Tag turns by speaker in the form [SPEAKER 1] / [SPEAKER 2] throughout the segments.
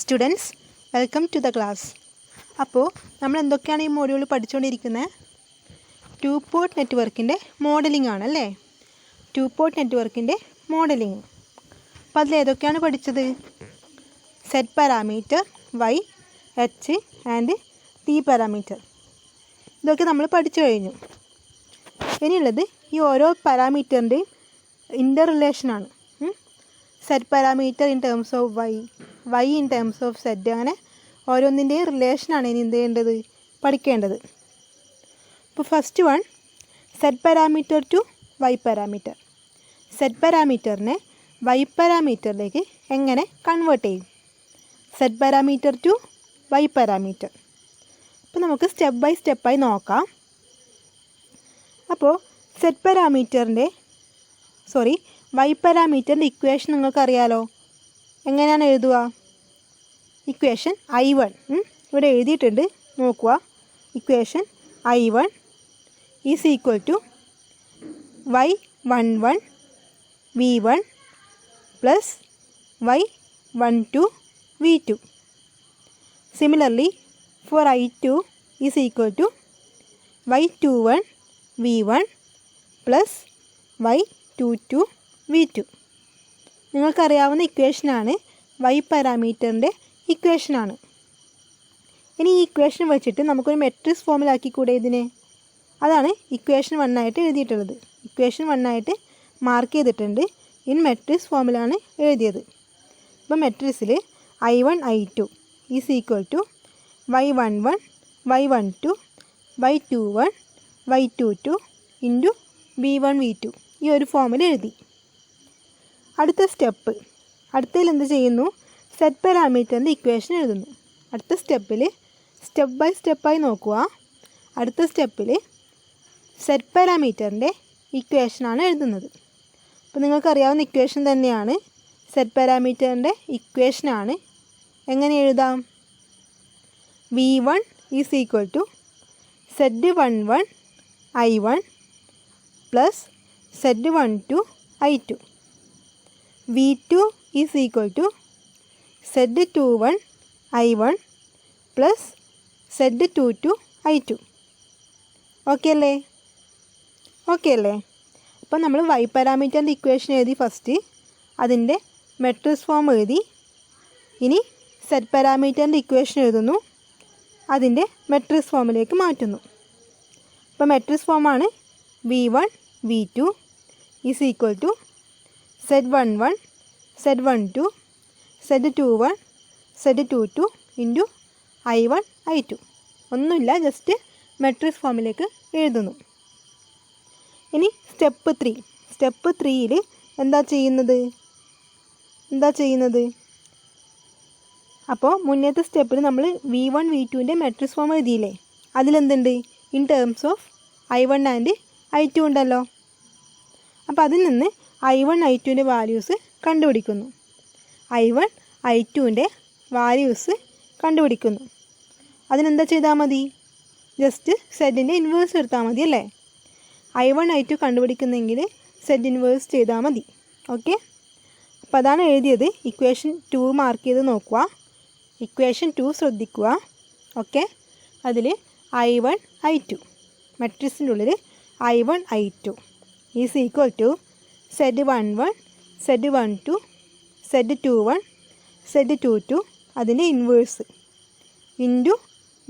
[SPEAKER 1] Students, welcome to the class. അപ്പോൾ നമ്മൾ എന്തൊക്കെയാണ് ഈ മോഡ്യൂൾ പഠിച്ചുകൊണ്ടിരിക്കുന്നത്? 2 പോർട്ട് നെറ്റ്വർക്കിൻ്റെ മോഡലിംഗ് ആണല്ലേ. 2 പോർട്ട് നെറ്റ്വർക്കിൻ്റെ മോഡലിംഗ്. അപ്പോൾ അതിൽ ഏതൊക്കെയാണ് പഠിച്ചത്? Z parameter, Y, H and T parameter. ഇതൊക്കെ നമ്മൾ പഠിച്ചു കഴിഞ്ഞു. ഇനിയുള്ളത് ഈ ഓരോ പാരാമീറ്ററിൻ്റെയും ഇൻ്റർ റിലേഷനാണ്. Z parameter in terms of Y in terms of Z, അങ്ങനെ ഓരോന്നിൻ്റെയും റിലേഷനാണ് ഇനി എന്ത് ചെയ്യേണ്ടത്, പഠിക്കേണ്ടത്. ഇപ്പോൾ first one, Z parameter to Y parameter. Z പാരാമീറ്ററിനെ വൈ പാരാമീറ്ററിലേക്ക് എങ്ങനെ കൺവേർട്ട് ചെയ്യും? Z parameter to Y parameter. അപ്പോൾ നമുക്ക് സ്റ്റെപ്പ് ബൈ സ്റ്റെപ്പായി നോക്കാം. അപ്പോൾ സെറ്റ് പാരാമീറ്ററിൻ്റെ വൈ പാരാമീറ്ററിൻ്റെ ഇക്വേഷൻ നിങ്ങൾക്കറിയാലോ. എങ്ങനെയാണ് എഴുതുക? ഇക്വേഷൻ I1 ഇവിടെ എഴുതിയിട്ടുണ്ട്, നോക്കുക. Equation I1 is equal to y11 v1 plus y12 v2. Similarly for I2 is equal to y21 v1 plus y22 v2. നിങ്ങൾക്കറിയാവുന്ന ഇക്വേഷനാണ്, വൈ പാരാമീറ്ററിൻ്റെ ഇക്വേഷനാണ്. ഇനി ഈ ഇക്വേഷൻ വെച്ചിട്ട് നമുക്കൊരു മെട്രിക്സ് ഫോമിലാക്കിക്കൂടെ ഇതിനെ? അതാണ് ഇക്വേഷൻ 1 ആയിട്ട് എഴുതിയിട്ടുള്ളത്. ഇക്വേഷൻ 1 ആയിട്ട് മാർക്ക് ചെയ്തിട്ടുണ്ട്. ഇൻ മെട്രിക്സ് ഫോമിലാണ് എഴുതിയത്. അപ്പോൾ മെട്രിക്സിൽ I1 I2 is equal to y11 y12 y21 y22 into v1 v2 ഈ ഒരു ഫോമിൽ എഴുതി. അടുത്ത അടുത്തതിൽ എന്ത് ചെയ്യുന്നു? സെറ്റ് പാരാമീറ്ററിൻ്റെ ഇക്വേഷൻ എഴുതുന്നു. അടുത്ത സ്റ്റെപ്പിൽ സ്റ്റെപ്പ് ബൈ സ്റ്റെപ്പായി നോക്കുക. അടുത്ത സ്റ്റെപ്പിൽ സെറ്റ് പാരാമീറ്ററിൻ്റെ ഇക്വേഷനാണ് എഴുതുന്നത്. അപ്പോൾ നിങ്ങൾക്കറിയാവുന്ന ഇക്വേഷൻ തന്നെയാണ്, സെറ്റ് പാരാമീറ്ററിൻ്റെ ഇക്വേഷനാണ്. എങ്ങനെ എഴുതാം? v1 is equal to z11 I1 plus z12 I2. v2 is equal to z21 I1 plus z22 I2. Okay അല്ലേ? അപ്പോൾ നമ്മൾ വൈ പാരാമീറ്ററിൻ്റെ ഇക്വേഷൻ എഴുതി ഫസ്റ്റ്, അതിൻ്റെ മെട്രിക്സ് ഫോം എഴുതി. ഇനി സെറ്റ് പാരാമീറ്ററിൻ്റെ ഇക്വേഷൻ എഴുതുന്നു, അതിൻ്റെ മെട്രിക്സ് ഫോമിലേക്ക് മാറ്റുന്നു. അപ്പോൾ മെട്രിക്സ് ഫോമാണ് v1 v2 is equal to z11 z12 z21 z22 into I1 I2. ഒന്നുമില്ല, ജസ്റ്റ് മെട്രിക്സ് ഫോമിലേക്ക് എഴുതുന്നു. ഇനി സ്റ്റെപ്പ് 3യിൽ എന്താ ചെയ്യുന്നത്? അപ്പോൾ മുന്നത്തെ സ്റ്റെപ്പിൽ നമ്മൾ v1 v2ൻ്റെ മെട്രിക്സ് ഫോം എഴുതിയില്ലേ, അതിലെന്തുണ്ട്? In terms of I1 and I2 ഉണ്ടല്ലോ. അപ്പോൾ അതിൽ നിന്ന് I1 I2ൻ്റെ വാല്യൂസ് കണ്ടുപിടിക്കുന്നു. I1 I2ൻ്റെ വാല്യൂസ് കണ്ടുപിടിക്കുന്നു. അതിനെന്താ ചെയ്താൽ മതി? ജസ്റ്റ് സെറ്റിൻ്റെ ഇൻവേഴ്സ് എടുത്താൽ മതി അല്ലേ? I1 I2 കണ്ടുപിടിക്കുന്നെങ്കിൽ സെറ്റ് ഇൻവേഴ്സ് ചെയ്താൽ മതി. ഓക്കെ, അപ്പോൾ അതാണ് എഴുതിയത്. ഇക്വേഷൻ 2 മാർക്ക് ചെയ്ത് നോക്കുക. ഇക്വേഷൻ 2 ശ്രദ്ധിക്കുക. ഓക്കെ, അതിൽ I1 I2 മെട്രിക്സിൻ്റെ ഉള്ളിൽ I1 I2 is equal to z11 z12 z21 z22 അതിൻ്റെ ഇൻവേഴ്സ് ഇൻറ്റു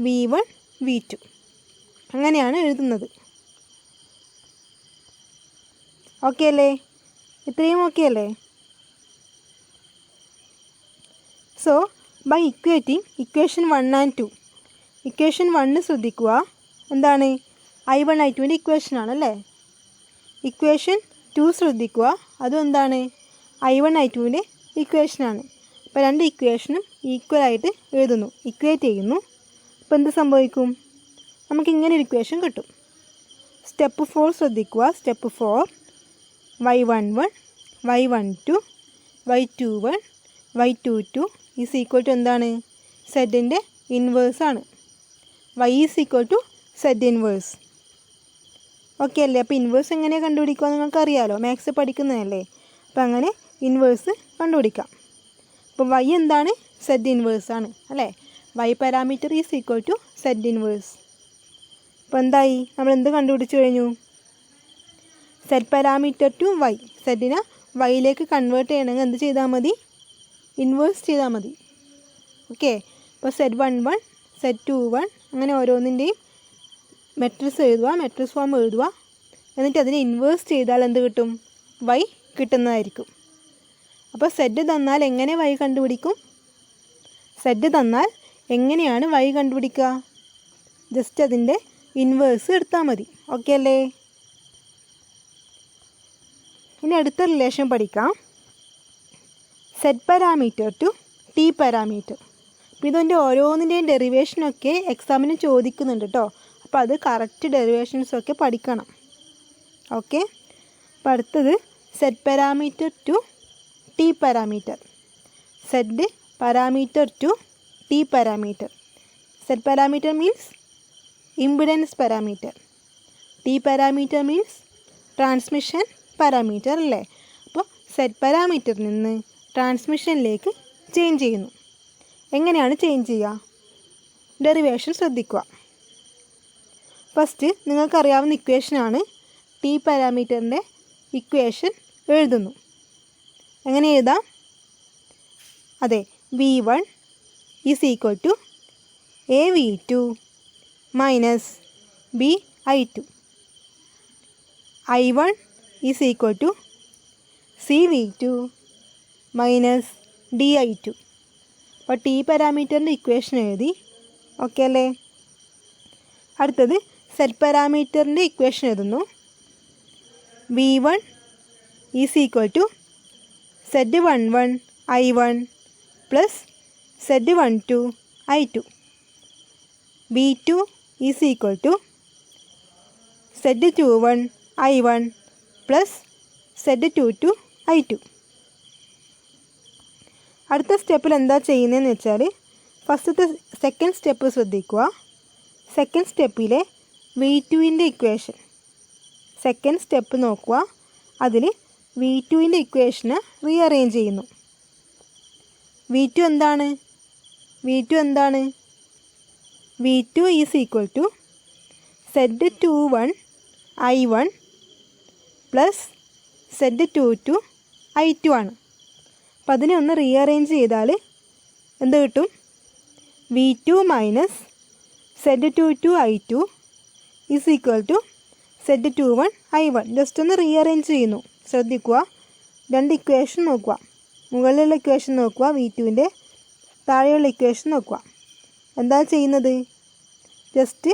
[SPEAKER 1] v1 v2. അങ്ങനെയാണ് എഴുതുന്നത്. ഓക്കെ അല്ലേ? ഇത്രയും ഓക്കെ അല്ലേ? So by equating equation 1 and 2, equation 1 ശ്രദ്ധിക്കുക. എന്താണ്? I1 I2ൻ്റെ ഇക്വേഷനാണല്ലേ. ഇക്വേഷൻ 2 ശ്രദ്ധിക്കുക, അതും എന്താണ്? I1 I2ൻ്റെ ഇക്വേഷനാണ്. അപ്പോൾ രണ്ട് ഇക്വേഷനും ഈക്വലായിട്ട് എഴുതുന്നു, ഇക്വേറ്റ് ചെയ്യുന്നു. അപ്പോൾ എന്ത് സംഭവിക്കും? നമുക്കിങ്ങനെ ഒരു ഇക്വേഷൻ കിട്ടും. സ്റ്റെപ്പ് 4 ശ്രദ്ധിക്കുക. Step 4, y11 y12 y21 y22 is equal to എന്താണ്? സെറ്റിൻ്റെ ഇൻവേഴ്സാണ്. y is equal to Z inverse. Okay അല്ലേ? അപ്പോൾ ഇൻവേഴ്സ് എങ്ങനെയാണ് കണ്ടുപിടിക്കുക നിങ്ങൾക്കറിയാലോ, മാത്സ് പഠിക്കുന്നതല്ലേ. അപ്പോൾ അങ്ങനെ ഇൻവേഴ്സ് കണ്ടുപിടിക്കാം. അപ്പോൾ y എന്താണ്? സെഡ് ഇൻവേഴ്സ് ആണ് അല്ലേ. Y parameter is equal to Z inverse. അപ്പോൾ എന്തായി, നമ്മൾ എന്ത് കണ്ടുപിടിച്ച് കഴിഞ്ഞു? Z parameter to Y. സെഡിനെ വൈയിലേക്ക് കൺവേർട്ട് ചെയ്യണമെങ്കിൽ എന്ത് ചെയ്താൽ മതി? ഇൻവേഴ്സ് ചെയ്താൽ മതി. ഓക്കെ. അപ്പോൾ സെഡ് 1 1 സെഡ് 2 1 അങ്ങനെ ഓരോന്നിൻ്റെയും മെട്രിക്സ് എഴുതുക, മെട്രിക്സ് ഫോം എഴുതുക. എന്നിട്ട് അതിനെ ഇൻവേഴ്സ് ചെയ്താൽ എന്ത് കിട്ടും? വൈ കിട്ടുന്നതായിരിക്കും. അപ്പോൾ സെഡ് തന്നാൽ എങ്ങനെ വൈ കണ്ടുപിടിക്കും? സെഡ് തന്നാൽ എങ്ങനെയാണ് വൈ കണ്ടുപിടിക്കുക? ജസ്റ്റ് അതിൻ്റെ ഇൻവേഴ്സ് എടുത്താൽ മതി. ഓക്കെ അല്ലേ? ഇനി അടുത്ത റിലേഷൻ പഠിക്കാം. Z parameter to T parameter. അപ്പോൾ ഇതിൻ്റെ ഓരോന്നിൻ്റെയും ഡെറിവേഷനൊക്കെ എക്സാമിന് ചോദിക്കുന്നുണ്ട് കേട്ടോ. അപ്പോൾ അത് കറക്റ്റ് ഡെറിവേഷൻസൊക്കെ പഠിക്കണം. ഓക്കെ. അപ്പോൾ അടുത്തത് Z parameter to T parameter. Z parameter to T parameter. Z parameter means impedance parameter. T parameter means transmission parameter അല്ലേ. അപ്പോൾ സെഡ് പാരാമീറ്ററിൽ നിന്ന് ട്രാൻസ്മിഷനിലേക്ക് ചേഞ്ച് ചെയ്യുന്നു. എങ്ങനെയാണ് ചേഞ്ച് ചെയ്യുക? ഡെറിവേഷൻ ശ്രദ്ധിക്കുക. ഫസ്റ്റ് നിങ്ങൾക്കറിയാവുന്ന ഇക്വേഷനാണ്. ടി പാരാമീറ്ററിൻ്റെ ഇക്വേഷൻ എഴുതുന്നു. എങ്ങനെ എഴുതാം? അതെ, V1 is equal to AV2 minus BI2. I1 is equal to CV2 minus DI2. അപ്പോൾ ടി പാരാമീറ്ററിൻ്റെ ഇക്വേഷൻ എഴുതി. ഓക്കെ അല്ലേ? അടുത്തത് സെഡ് പാരാമീറ്ററിൻ്റെ ഇക്വേഷൻ എഴുതുന്നു. V1 is equal to Z11 I1 plus Z12 I2. V2 is equal to Z21 I1 plus Z22 I2. അടുത്ത സ്റ്റെപ്പിൽ എന്താ ചെയ്യുന്നതെന്ന് വെച്ചാൽ ഫസ്റ്റത്തെ സെക്കൻഡ് സ്റ്റെപ്പ് ശ്രദ്ധിക്കുക. സെക്കൻഡ് സ്റ്റെപ്പിലെ V2ൻ്റെ ഇക്വേഷൻ സെക്കൻഡ് സ്റ്റെപ്പ് നോക്കുക. അതിൽ V2ൻ്റെ ഇക്വേഷന് റീഅറേഞ്ച് ചെയ്യുന്നു. V2 എന്താണ്? V2 is equal to Z21 I1 plus Z22 I2 ആണ്. അപ്പം അതിനെ ഒന്ന് റീഅറേഞ്ച് ചെയ്താൽ എന്ത് കിട്ടും? V2 minus Z22 I2 is equal to Z21 I1. Just ഒന്ന് റീഅറേഞ്ച് ചെയ്യുന്നു. ശ്രദ്ധിക്കുക, രണ്ട് ഇക്വേഷൻ നോക്കുക. മുകളിലുള്ള ഇക്വേഷൻ നോക്കുക, V2ൻ്റെ താഴെയുള്ള ഇക്വേഷൻ നോക്കുക. എന്താ ചെയ്യുന്നത്? ജസ്റ്റ്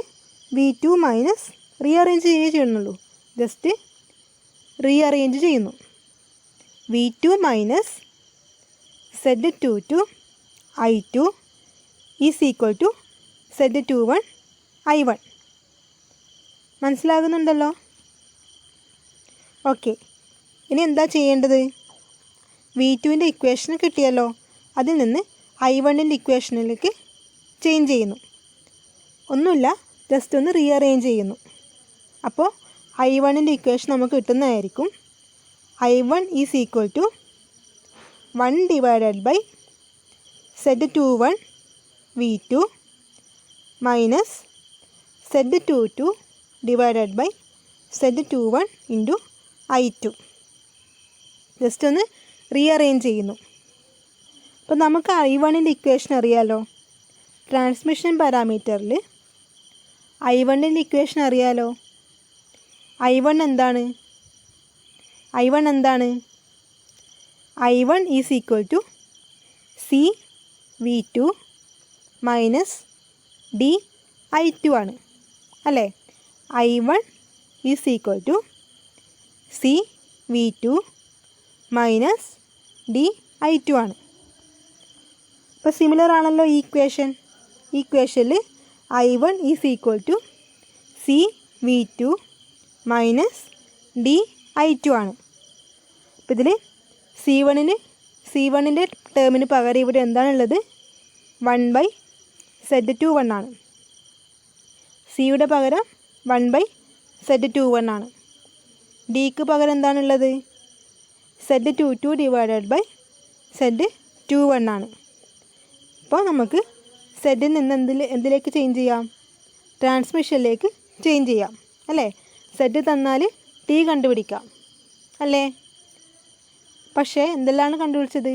[SPEAKER 1] V2 മൈനസ് റീഅറേഞ്ച് ചെയ്യുന്നുള്ളൂ. ജസ്റ്റ് റീഅറേഞ്ച് ചെയ്യുന്നു. V2 minus Z22 I2 is equal to Z21 I1. മനസ്സിലാകുന്നുണ്ടല്ലോ? ഓക്കെ. ഇനി എന്താ ചെയ്യേണ്ടത്? V2ൻ്റെ ഇക്വേഷൻ കിട്ടിയല്ലോ, അതിൽ നിന്ന് I1ൻ്റെ ഇക്വേഷനിലേക്ക് ചേഞ്ച് ചെയ്യുന്നു. ഒന്നുമില്ല, ജസ്റ്റ് ഒന്ന് റീഅറേഞ്ച് ചെയ്യുന്നു. അപ്പോൾ I1ൻ്റെ ഇക്വേഷൻ നമുക്ക് കിട്ടുന്നതായിരിക്കും. I1 is equal to 1 divided by Z21 V2 minus Z22 divided by Z21 into I2. Just ഒന്ന് റീഅറേഞ്ച് ചെയ്യുന്നു. അപ്പോൾ നമുക്ക് I1ൻ്റെ ഇക്വേഷൻ അറിയാലോ. ട്രാൻസ്മിഷൻ പാരാമീറ്ററിൽ I1ൻ്റെ ഇക്വേഷൻ അറിയാലോ. I1 എന്താണ്? I1 is equal to CV2 minus DI2 ആണ് അല്ലേ. I1 is equal to CV2 minus DI2 ആണ്. അപ്പോൾ സിമിലർ ആണല്ലോ ഈ ഇക്വേഷൻ. ഈ ഇക്വേഷനിൽ I1 is equal to CV2 minus DI2 ആണ്. അപ്പോൾ ഇതിൽ C1ൻ്റെ ടേമിന് പകരം ഇവിടെ എന്താണുള്ളത്? 1/Z21 ആണ്. സിയുടെ പകരം 1/Z21 ആണ്. ഡിക്ക് പകരം എന്താണുള്ളത്? Z22 ഡിവൈഡഡ് ബൈ Z21 ആണ്. അപ്പോൾ നമുക്ക് സെഡിൽ നിന്ന് എന്തിലേക്ക് ചേഞ്ച് ചെയ്യാം? ട്രാൻസ്മിഷനിലേക്ക് ചേഞ്ച് ചെയ്യാം അല്ലേ? സെഡ് തന്നാൽ ടി കണ്ടുപിടിക്കാം അല്ലേ? പക്ഷേ എന്തെല്ലാം കണ്ടുപിടിച്ചത്?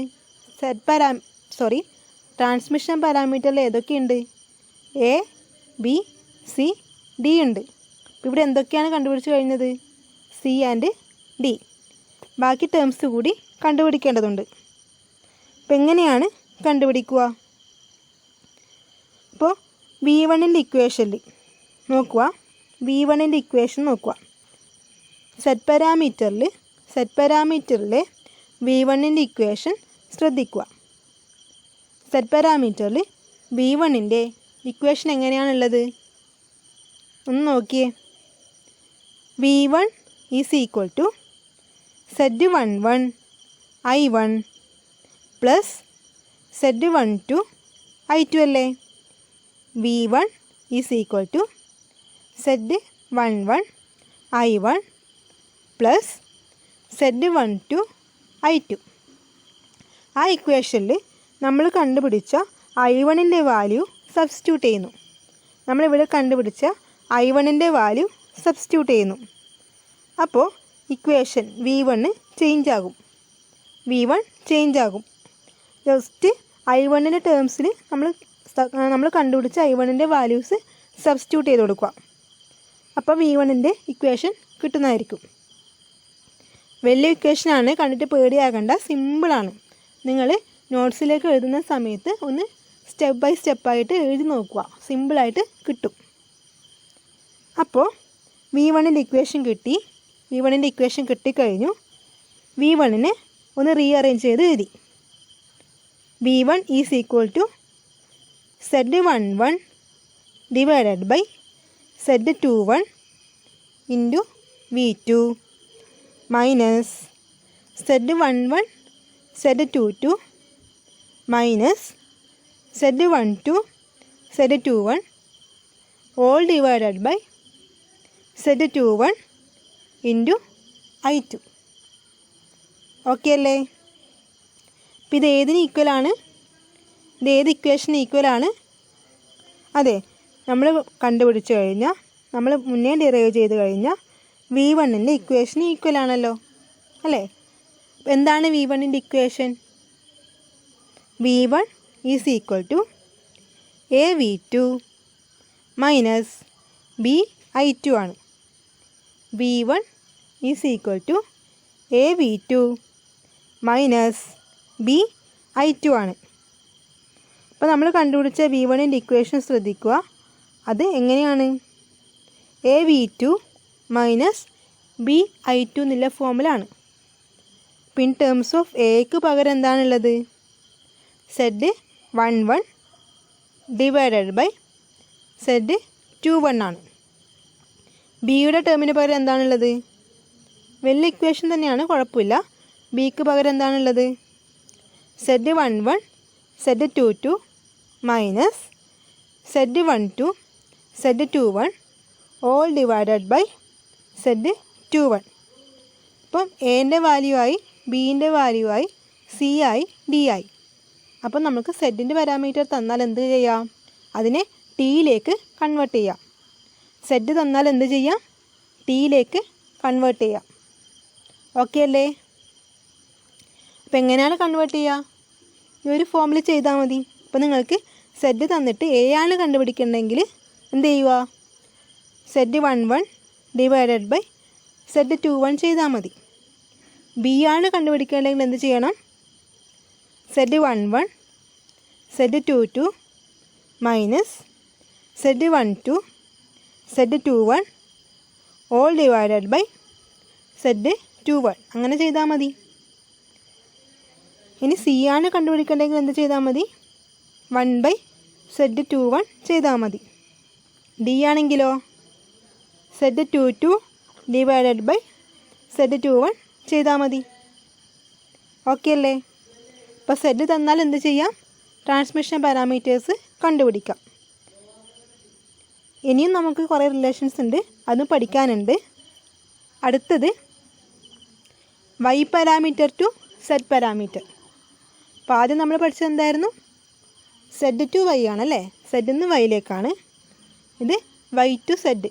[SPEAKER 1] ട്രാൻസ്മിഷൻ പാരാമീറ്ററിൽ ഏതൊക്കെയുണ്ട്? എ, ബി, സി, ഡി ഉണ്ട്. ഇവിടെ എന്തൊക്കെയാണ് കണ്ടുപിടിച്ച് കഴിഞ്ഞത്? C and D. ബാക്കി ടേംസ് കൂടി കണ്ടുപിടിക്കേണ്ടതുണ്ട്. അപ്പം എങ്ങനെയാണ് കണ്ടുപിടിക്കുക? അപ്പോൾ V1ൻ്റെ ഇക്വേഷനിൽ നോക്കുക. V1ൻ്റെ ഇക്വേഷൻ നോക്കുക. സെറ്റ് പാരാമീറ്ററിലെ V1ൻ്റെ ഇക്വേഷൻ ശ്രദ്ധിക്കുക. സെറ്റ് പാരാമീറ്ററിൽ V1ൻ്റെ ഇക്വേഷൻ എങ്ങനെയാണുള്ളത്? ഒന്ന് നോക്കിയേ. V1 is equal to Z11 I1 plus Z12 I2 അല്ലേ? V1 is equal to Z11 I1 plus Z12 I2. ആ ഇക്വേഷനിൽ നമ്മൾ കണ്ടുപിടിച്ച I1ൻ്റെ വാല്യൂ സബ്സ്റ്റിറ്റ്യൂട്ട് ചെയ്യുന്നു. നമ്മളിവിടെ കണ്ടുപിടിച്ച I1ൻ്റെ വാല്യൂ സബ്സ്റ്റിറ്റ്യൂട്ട് ചെയ്യുന്നു. അപ്പോൾ ഇക്വേഷൻ V1 ചേഞ്ച് ആകും. ജസ്റ്റ് I1ൻ്റെ ടേംസിൽ നമ്മൾ കണ്ടുപിടിച്ച I1ൻ്റെ വാല്യൂസ് സബ്സ്റ്റിറ്റ്യൂട്ട് ചെയ്ത് കൊടുക്കുക. അപ്പോൾ V1ൻ്റെ ഇക്വേഷൻ കിട്ടുന്നതായിരിക്കും. വലിയ ഇക്വേഷനാണ്, കണ്ടിട്ട് പേടിയാകണ്ട, സിമ്പിളാണ്. നിങ്ങൾ നോട്ട്സിലേക്ക് എഴുതുന്ന സമയത്ത് ഒന്ന് സ്റ്റെപ്പ് ബൈ സ്റ്റെപ്പായിട്ട് എഴുതി നോക്കുക, സിമ്പിളായിട്ട് കിട്ടും. അപ്പോൾ V1ൻ്റെ ഇക്വേഷൻ കിട്ടിക്കഴിഞ്ഞു. V1നെ ഒന്ന് റീഅറേഞ്ച് ചെയ്ത് എഴുതി. V1 is equal to Z11 divided by Z21 into V2 minus Z11 Z22 minus Z12 Z21 all divided by Z21 into I2. Okay അല്ലേ? അപ്പം ഇത് ഏതിന് ഈക്വലാണ്? ഇത് ഏത് ഇക്വേഷന് ഈക്വലാണ്? അതെ, നമ്മൾ കണ്ടുപിടിച്ച് കഴിഞ്ഞാൽ, നമ്മൾ മുന്നേ ഡിറൈവ് ചെയ്ത് കഴിഞ്ഞാൽ V1ൻ്റെ ഇക്വേഷന് ഈക്വലാണല്ലോ അല്ലേ? എന്താണ് V1ൻ്റെ equation? V1 is equal to AV2 minus BI2 ആണ്. V1 is equal to AV2 minus BI2 ആണ്. അപ്പോൾ നമ്മൾ കണ്ടുപിടിച്ച V1ൻ്റെ ഇക്വേഷൻ ശ്രദ്ധിക്കുക. അത് എങ്ങനെയാണ്? AV2 മൈനസ് BI2 എന്നുള്ള ഫോമിലാണ്. ഇൻ ടേംസ് ഓഫ് എക്ക് പകരം എന്താണുള്ളത്? Z11 ഡിവൈഡഡ് ബൈ Z21 ആണ്. ബിയുടെ ടേമിന് പകരം എന്താണുള്ളത്? വലിയ ഇക്വേഷൻ തന്നെയാണ്, കുഴപ്പമില്ല. ബിക്ക് പകരം എന്താണുള്ളത്? Z11 Z22 minus Z12 Z21 all divided by Z21. അപ്പം എൻ്റെ വാല്യൂ ആയി, ബീൻ്റെ വാല്യൂ ആയി, സി ആയി, ഡി ആയി. അപ്പം നമുക്ക് സെഡിൻ്റെ പാരാമീറ്റർ തന്നാൽ എന്ത് ചെയ്യാം? അതിനെ ടിയിലേക്ക് കൺവേർട്ട് ചെയ്യാം. സെഡ് തന്നാൽ എന്ത് ചെയ്യാം? ടിയിലേക്ക് കൺവേർട്ട് ചെയ്യാം. ഓക്കെ അല്ലേ? അപ്പം എങ്ങനെയാണ് കൺവേർട്ട് ചെയ്യുക? ഈ ഒരു ഫോമിൽ ചെയ്താൽ മതി. അപ്പോൾ നിങ്ങൾക്ക് സെഡ് തന്നിട്ട് എ ആണ് കണ്ടുപിടിക്കേണ്ടതെങ്കിൽ എന്ത് ചെയ്യുക? Z11 ഡിവൈഡഡ് ബൈ Z21 ചെയ്താൽ മതി. ബി ആണ് കണ്ടുപിടിക്കേണ്ടതെങ്കിൽ എന്ത് ചെയ്യണം? Z11 Z22 minus Z12 Z21 all divided by Z21 അങ്ങനെ ചെയ്താൽ മതി. ഇനി സി ആണ് കണ്ടുപിടിക്കേണ്ടതെങ്കിൽ എന്ത് ചെയ്താൽ മതി? 1/Z21 ചെയ്താൽ മതി. ഡി ആണെങ്കിലോ Z22 ഡിവൈഡഡ് ബൈ Z21 ചെയ്താൽ മതി. ഓക്കെ അല്ലേ? അപ്പോൾ സെഡ് തന്നാൽ എന്ത് ചെയ്യാം? ട്രാൻസ്മിഷൻ പാരാമീറ്റേഴ്സ് കണ്ടുപിടിക്കാം. ഇനിയും നമുക്ക് കുറേ റിലേഷൻസ് ഉണ്ട്, അതും പഠിക്കാനുണ്ട്. അടുത്തത് Y parameter to Z parameter. അപ്പോൾ ആദ്യം നമ്മൾ പഠിച്ചത് എന്തായിരുന്നു? സെഡ് ടു വൈ ആണല്ലേ, സെഡിൽ നിന്ന് വൈയിലേക്കാണ്. ഇത് വൈ ടു സെഡ്.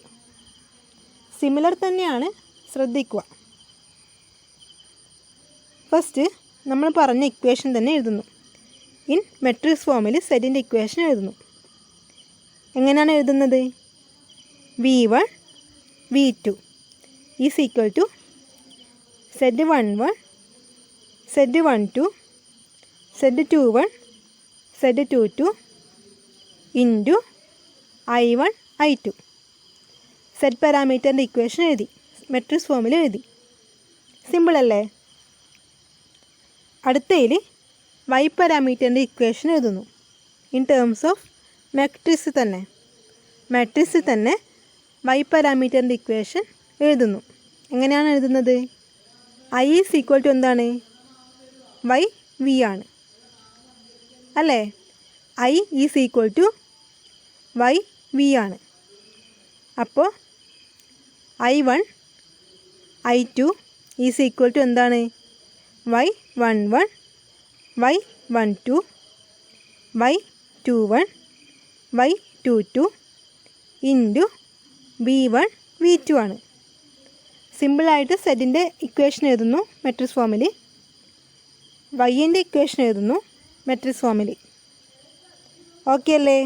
[SPEAKER 1] സിമിലർ തന്നെയാണ്, ശ്രദ്ധിക്കുക. ഫസ്റ്റ് നമ്മൾ പറഞ്ഞ ഇക്വേഷൻ തന്നെ എഴുതുന്നു. ഇൻ മെട്രിക്സ് ഫോമിൽ സെഡിൻ്റെ ഇക്വേഷൻ എഴുതുന്നു. എങ്ങനെയാണ് എഴുതുന്നത്? V1 V2 is equal to Z11 Z12 Z21 Z22 into I1 I2. Z പാരാമീറ്ററിൻ്റെ ഇക്വേഷൻ എഴുതി, മെട്രിക്സ് ഫോമിൽ എഴുതി. സിമ്പിളല്ലേ? അടുത്തതിൽ വൈ പാരാമീറ്ററിൻ്റെ ഇക്വേഷൻ എഴുതുന്നു. ഇൻ ടേംസ് ഓഫ് മാട്രിക്സ് തന്നെ വൈ പാരാമീറ്ററിൻ്റെ ഇക്വേഷൻ എഴുതുന്നു. എങ്ങനെയാണ് എഴുതുന്നത്? ഐ ഈസ് ഈക്വൽ ടു എന്താണ്? വൈ വി ആണ് അല്ലേ? I is equal to Y V ആണ്. അപ്പോൾ I1 I2 is equal to എന്താണ്? Y11 Y12 Y21 Y22 into V1 V2 ആണ്. സിമ്പിളായിട്ട് സെഡിൻ്റെ ഇക്വേഷൻ എഴുതുന്നു മെട്രിക്സ് ഫോമിൽ, വൈൻ്റെ ഇക്വേഷൻ എഴുതുന്നു മെട്രിക്സ് ഫോമിൽ. ഓക്കെ അല്ലേ?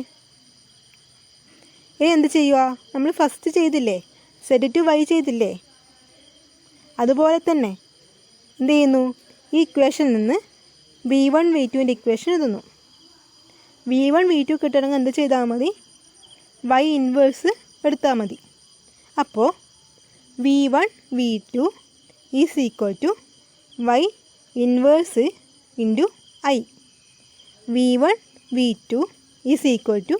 [SPEAKER 1] ഇനി എന്ത് ചെയ്യുക? നമ്മൾ ഫസ്റ്റ് ചെയ്തില്ലേ, സെഡ് ടു വൈ ചെയ്തില്ലേ? അതുപോലെ തന്നെ എന്ത് ചെയ്യുന്നു? ഈ ഇക്വേഷനിൽ നിന്ന് V1 V2ൻ്റെ ഇക്വേഷൻ എഴുതുന്നു. V1 V2 കിട്ടണമെങ്കിൽ എന്ത് ചെയ്താൽ മതി? വൈ ഇൻവേഴ്സ് എടുത്താൽ മതി. അപ്പോൾ V1 V2 is equal to Y inverse into I. V1 V2 is equal to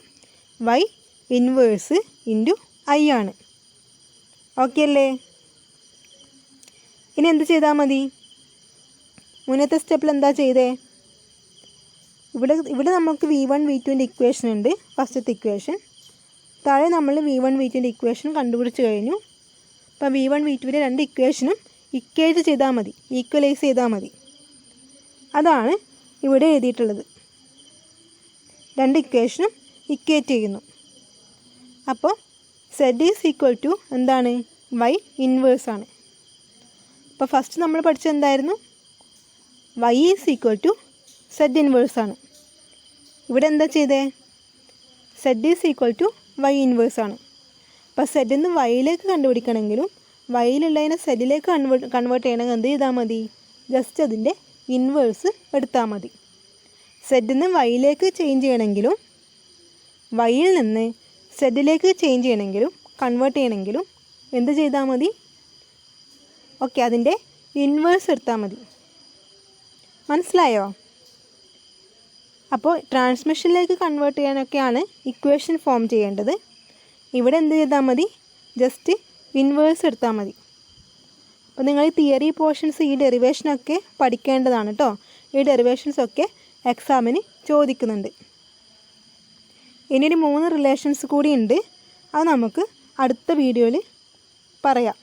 [SPEAKER 1] Y inverse into I ആണ്. ഓക്കെ അല്ലേ? ഇനി എന്ത് ചെയ്താൽ മതി? മുന്നത്തെ സ്റ്റെപ്പിൽ എന്താ ചെയ്തേ? ഇവിടെ നമുക്ക് V1 V2ൻ്റെ ഇക്വേഷൻ ഉണ്ട്, ഫസ്റ്റത്തെ ഇക്വേഷൻ. താഴെ നമ്മൾ V1 V2ൻ്റെ ഇക്വേഷൻ കണ്ടുപിടിച്ച് കഴിഞ്ഞു. അപ്പോൾ V1 V2ൻ്റെ രണ്ട് ഇക്വേഷനും ഇക്വേറ്റ് ചെയ്താൽ മതി, ഈക്വലൈസ് ചെയ്താൽ മതി. അതാണ് ഇവിടെ എഴുതിയിട്ടുള്ളത്. രണ്ട് ഇക്വേഷനും ഇക്വേറ്റ് ചെയ്യുന്നു. അപ്പോൾ സെഡ് ഈസ് ഈക്വൽ ടു എന്താണ്? വൈ ഇൻവേഴ്സ് ആണ്. അപ്പോൾ ഫസ്റ്റ് നമ്മൾ പഠിച്ചത് എന്തായിരുന്നു? Y is equal to Z inverse ആണ്. ഇവിടെ എന്താ ചെയ്തേ? Z is equal to Y inverse ആണ്. അപ്പോൾ സെഡിൽ നിന്ന് വൈയിലേക്ക് കണ്ടുപിടിക്കണമെങ്കിലും വൈയിലുള്ളതിനെ സെഡിലേക്ക് കൺവേർട്ട് ചെയ്യണമെങ്കിൽ എന്ത് ചെയ്താൽ മതി? ജസ്റ്റ് അതിൻ്റെ ഇൻവേഴ്സ് എടുത്താൽ മതി. സെഡിൽ നിന്ന് വൈയിലേക്ക് ചേഞ്ച് ചെയ്യണമെങ്കിലും വൈയിൽ നിന്ന് സെഡിലേക്ക് ചേഞ്ച് ചെയ്യണമെങ്കിലും കൺവേർട്ട് ചെയ്യണമെങ്കിലും എന്ത് ചെയ്താൽ മതി? ഓക്കെ, അതിൻ്റെ ഇൻവേഴ്സ് എടുത്താൽ മതി. മനസ്സിലായോ? അപ്പോൾ ട്രാൻസ്മിഷനിലേക്ക് കൺവേർട്ട് ചെയ്യാനൊക്കെയാണ് ഇക്വേഷൻ ഫോം ചെയ്യേണ്ടത്. ഇവിടെ എന്ത് ചെയ്താൽ മതി? ജസ്റ്റ് ഇൻവേഴ്സ് എടുത്താൽ മതി. അപ്പോൾ നിങ്ങൾ ഈ തിയറി പോർഷൻസ് ഈ ഡെറിവേഷനൊക്കെ പഠിക്കേണ്ടതാണ് കേട്ടോ. ഈ ഡെറിവേഷൻസൊക്കെ എക്സാമിന് ചോദിക്കുന്നുണ്ട്. ഇനിയൊരു 3 റിലേഷൻസ് കൂടി ഉണ്ട്, അത് നമുക്ക് അടുത്ത വീഡിയോയിൽ പറയാം.